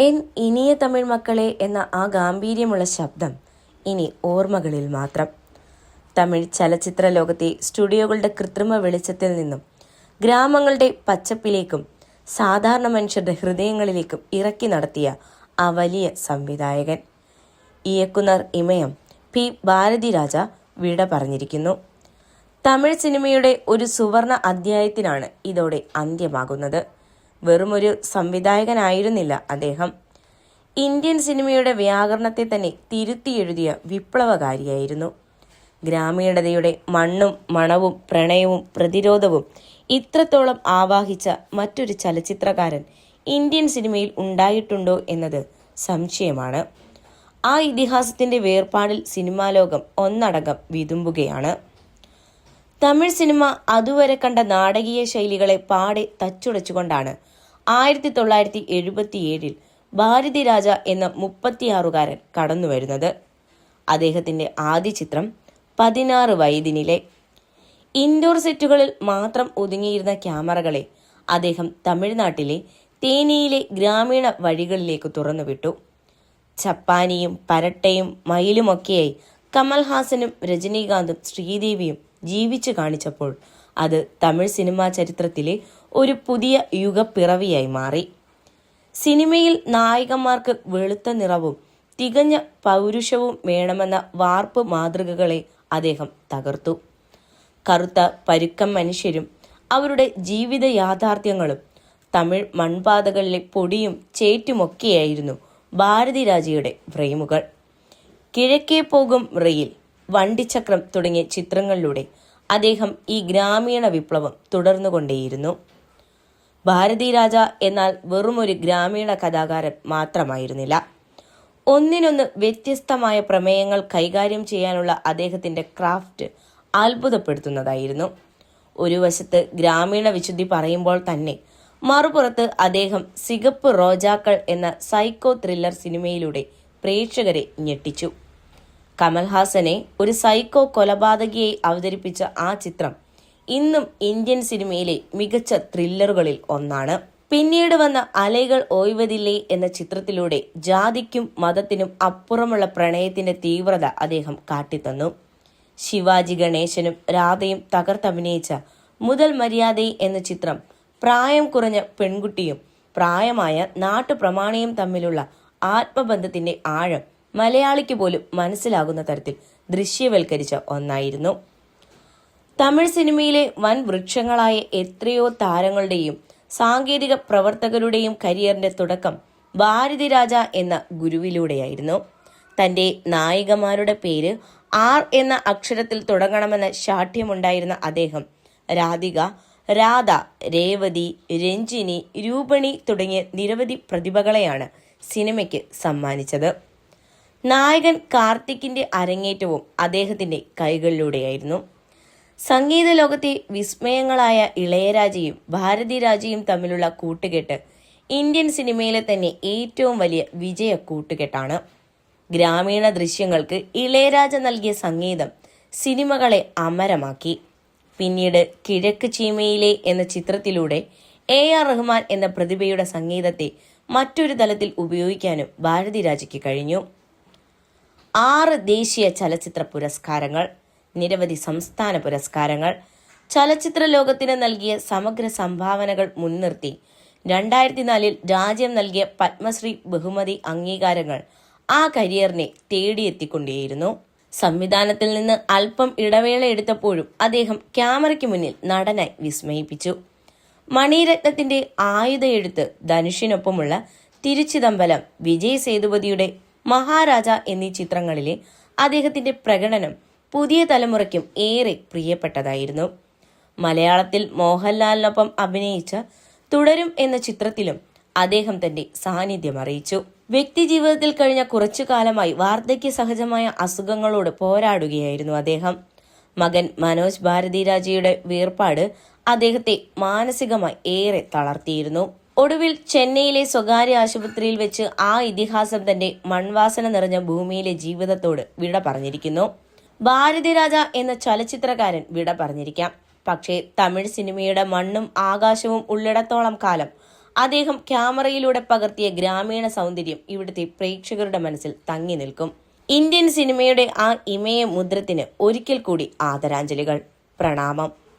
N Iniya Tamil മക്കളെ എന്ന ആ ഗാംഭീര്യമുള്ള ശബ്ദം ഇനി ഓർമ്മകളിൽ മാത്രം. തമിഴ് ചലച്ചിത്ര ലോകത്തെ സ്റ്റുഡിയോകളുടെ കൃത്രിമ വെളിച്ചത്തിൽ നിന്നും ഗ്രാമങ്ങളുടെ പച്ചപ്പിലേക്കും സാധാരണ മനുഷ്യരുടെ ഹൃദയങ്ങളിലേക്കും ഇറക്കി നടത്തിയ ആ വലിയ സംവിധായകൻ ഇയക്കുനർ ഇമയം പി ഭാരതിരാജ വിട പറഞ്ഞിരിക്കുന്നു. തമിഴ് സിനിമയുടെ ഒരു സുവർണ അധ്യായത്തിനാണ് ഇതോടെ അന്ത്യമാകുന്നത്. വെറുമൊരു സംവിധായകനായിരുന്നില്ല അദ്ദേഹം. ഇന്ത്യൻ സിനിമയുടെ വ്യാകരണത്തെ തന്നെ തിരുത്തിയെഴുതിയ വിപ്ലവകാരിയായിരുന്നു. ഗ്രാമീണതയുടെ മണ്ണും മണവും പ്രണയവും പ്രതിരോധവും ഇത്രത്തോളം ആവാഹിച്ച മറ്റൊരു ചലച്ചിത്രകാരൻ ഇന്ത്യൻ സിനിമയിൽ ഉണ്ടായിട്ടുണ്ടോ എന്നത് സംശയമാണ്. ആ ഇതിഹാസത്തിന്റെ വേർപാടിൽ സിനിമാ ലോകം ഒന്നടങ്കം വിതുമ്പുകയാണ്. തമിഴ് സിനിമ അതുവരെ കണ്ട നാടകീയ ശൈലികളെ പാടെ തച്ചുടച്ചുകൊണ്ടാണ് 1977 ഭാരതിരാജ എന്ന 36കാരൻ കടന്നുവരുന്നത്. അദ്ദേഹത്തിന്റെ ആദ്യ ചിത്രം 16 വയതിനിലെ. ഇൻഡോർ സെറ്റുകളിൽ മാത്രം ഒതുങ്ങിയിരുന്ന ക്യാമറകളെ അദ്ദേഹം തമിഴ്നാട്ടിലെ തേനിയിലെ ഗ്രാമീണ വഴികളിലേക്ക് തുറന്നുവിട്ടു. ചപ്പാനിയും പരട്ടയും മയിലുമൊക്കെയായി കമൽഹാസനും രജനീകാന്തും ശ്രീദേവിയും ജീവിച്ചു കാണിച്ചപ്പോൾ അത് തമിഴ് സിനിമാ ചരിത്രത്തിലെ ഒരു പുതിയ യുഗപ്പിറവിയായി മാറി. സിനിമയിൽ നായികന്മാർക്ക് വെളുത്ത നിറവും തികഞ്ഞ പൗരുഷവും വേണമെന്ന വാർപ്പ് മാതൃകകളെ അദ്ദേഹം തകർത്തു. കറുത്ത പരുക്കം മനുഷ്യരും അവരുടെ ജീവിത യാഥാർത്ഥ്യങ്ങളും തമിഴ് മൺപാതകളിലെ പൊടിയും ചേറ്റുമൊക്കെയായിരുന്നു ഭാരതിരാജയുടെ ഫ്രെയിമുകൾ. കിഴക്കേ പോകും റെയിൽ, വണ്ടിച്ചക്രം തുടങ്ങിയ ചിത്രങ്ങളിലൂടെ അദ്ദേഹം ഈ ഗ്രാമീണ വിപ്ലവം തുടർന്നുകൊണ്ടേയിരുന്നു. ഭാരതിരാജ എന്നാൽ വെറുമൊരു ഗ്രാമീണ കഥാകാരൻ മാത്രമായിരുന്നില്ല. ഒന്നിനൊന്ന് വ്യത്യസ്തമായ പ്രമേയങ്ങൾ കൈകാര്യം ചെയ്യാനുള്ള അദ്ദേഹത്തിന്റെ ക്രാഫ്റ്റ് അത്ഭുതപ്പെടുത്തുന്നതായിരുന്നു. ഒരു വശത്ത് ഗ്രാമീണ വിശുദ്ധി പറയുമ്പോൾ തന്നെ മറുപുറത്ത് അദ്ദേഹം സിഗപ്പ് റോജാക്കൾ എന്ന സൈക്കോ ത്രില്ലർ സിനിമയിലൂടെ പ്രേക്ഷകരെ ഞെട്ടിച്ചു. കമൽഹാസനെ ഒരു സൈക്കോ കൊലപാതകിയായി അവതരിപ്പിച്ച ആ ചിത്രം ഇന്നും ഇന്ത്യൻ സിനിമയിലെ മികച്ച ത്രില്ലറുകളിൽ ഒന്നാണ്. പിന്നീട് വന്ന അലൈകൾ ഓയ്വതില്ലേ എന്ന ചിത്രത്തിലൂടെ ജാതിക്കും മതത്തിനും അപ്പുറമുള്ള പ്രണയത്തിന്റെ തീവ്രത അദ്ദേഹം കാട്ടിത്തന്നു. ശിവാജി ഗണേശനും രാധയും തകർത്തഭിനയിച്ച മുതൽ മര്യാദ എന്ന ചിത്രം പ്രായം കുറഞ്ഞ പെൺകുട്ടിയും പ്രായമായ നാട്ടുപ്രമാണിയും തമ്മിലുള്ള ആത്മബന്ധത്തിന്റെ ആഴം മലയാളിക്ക് പോലും മനസ്സിലാകുന്ന തരത്തിൽ ദൃശ്യവൽക്കരിച്ച ഒന്നായിരുന്നു. തമിഴ് സിനിമയിലെ വൻ വൃക്ഷങ്ങളായ എത്രയോ താരങ്ങളുടെയും സാങ്കേതിക പ്രവർത്തകരുടെയും കരിയറിന്റെ തുടക്കം ഭാരതിരാജ എന്ന ഗുരുവിലൂടെയായിരുന്നു. തന്റെ നായികമാരുടെ പേര് ആർ എന്ന അക്ഷരത്തിൽ തുടങ്ങണമെന്ന ശാഠ്യമുണ്ടായിരുന്ന അദ്ദേഹം രാധിക, രാധ, രേവതി, രഞ്ജിനി, രൂപണി തുടങ്ങിയ നിരവധി പ്രതിഭകളെയാണ് സിനിമയ്ക്ക് സമ്മാനിച്ചത്. നായകൻ കാർത്തിക്കിന്റെ അരങ്ങേറ്റവും അദ്ദേഹത്തിന്റെ കൈകളിലൂടെയായിരുന്നു. സംഗീത ലോകത്തെ വിസ്മയങ്ങളായ ഇളയരാജയും ഭാരതിരാജയും തമ്മിലുള്ള കൂട്ടുകെട്ട് ഇന്ത്യൻ സിനിമയിലെ തന്നെ ഏറ്റവും വലിയ വിജയ കൂട്ടുകെട്ടാണ്. ഗ്രാമീണ ദൃശ്യങ്ങൾക്ക് ഇളയരാജ നൽകിയ സംഗീതം സിനിമകളെ അമരമാക്കി. പിന്നീട് കിഴക്ക് ചീമയിലെ എന്ന ചിത്രത്തിലൂടെ AR റഹ്മാൻ എന്ന പ്രതിഭയുടെ സംഗീതത്തെ മറ്റൊരു തലത്തിൽ ഉപയോഗിക്കാനും ഭാരതിരാജയ്ക്ക് കഴിഞ്ഞു. 6 ദേശീയ ചലച്ചിത്ര പുരസ്കാരങ്ങൾ, നിരവധി സംസ്ഥാന പുരസ്കാരങ്ങൾ, ചലച്ചിത്ര ലോകത്തിന് നൽകിയ സമഗ്ര സംഭാവനകൾ മുൻനിർത്തി 2004 രാജ്യം നൽകിയ പത്മശ്രീ ബഹുമതി അംഗീകാരങ്ങൾ ആ കരിയറിനെ തേടിയെത്തിക്കൊണ്ടേയിരുന്നു. സംവിധാനത്തിൽ നിന്ന് അല്പം ഇടവേള എടുത്തപ്പോഴും അദ്ദേഹം ക്യാമറയ്ക്ക് മുന്നിൽ നടനായി വിസ്മയിപ്പിച്ചു. മണിരത്നത്തിന്റെ ആയുധ എഴുത്ത്, ധനുഷിനൊപ്പമുള്ള തിരുച്ചിദംബരം, വിജയ് സേതുപതിയുടെ മഹാരാജ എന്നീ ചിത്രങ്ങളിലെ അദ്ദേഹത്തിന്റെ പ്രകടനം പുതിയ തലമുറയ്ക്കും ഏറെ പ്രിയപ്പെട്ടതായിരുന്നു. മലയാളത്തിൽ മോഹൻലാലിനൊപ്പം അഭിനയിച്ച തുടരും എന്ന ചിത്രത്തിലും അദ്ദേഹം തന്റെ സാന്നിധ്യം അറിയിച്ചു. വ്യക്തിജീവിതത്തിൽ കഴിഞ്ഞ കുറച്ചു കാലമായി വാർദ്ധക്യ സഹജമായ അസുഖങ്ങളോട് പോരാടുകയായിരുന്നു അദ്ദേഹം. മകൻ മനോജ് ഭാരതിരാജയുടെ വേർപാട് അദ്ദേഹത്തെ മാനസികമായി ഏറെ തളർത്തിയിരുന്നു. ഒടുവിൽ ചെന്നൈയിലെ സ്വകാര്യ ആശുപത്രിയിൽ വെച്ച് ആ ഇതിഹാസം തന്റെ മൺവാസന നിറഞ്ഞ ഭൂമിയിലെ ജീവിതത്തോട് വിട പറഞ്ഞിരിക്കുന്നു. ഭാരതിരാജ എന്ന ചലച്ചിത്രകാരൻ വിട പറഞ്ഞിരിക്കാം. പക്ഷേ തമിഴ് സിനിമയുടെ മണ്ണും ആകാശവും ഉള്ളിടത്തോളം കാലം അദ്ദേഹം ക്യാമറയിലൂടെ പകർത്തിയ ഗ്രാമീണ സൗന്ദര്യം ഇവിടുത്തെ പ്രേക്ഷകരുടെ മനസ്സിൽ തങ്ങി നിൽക്കും. ഇന്ത്യൻ സിനിമയുടെ ആ ഇമയ മുദ്രത്തിന് ഒരിക്കൽ കൂടി ആദരാഞ്ജലികൾ. പ്രണാമം.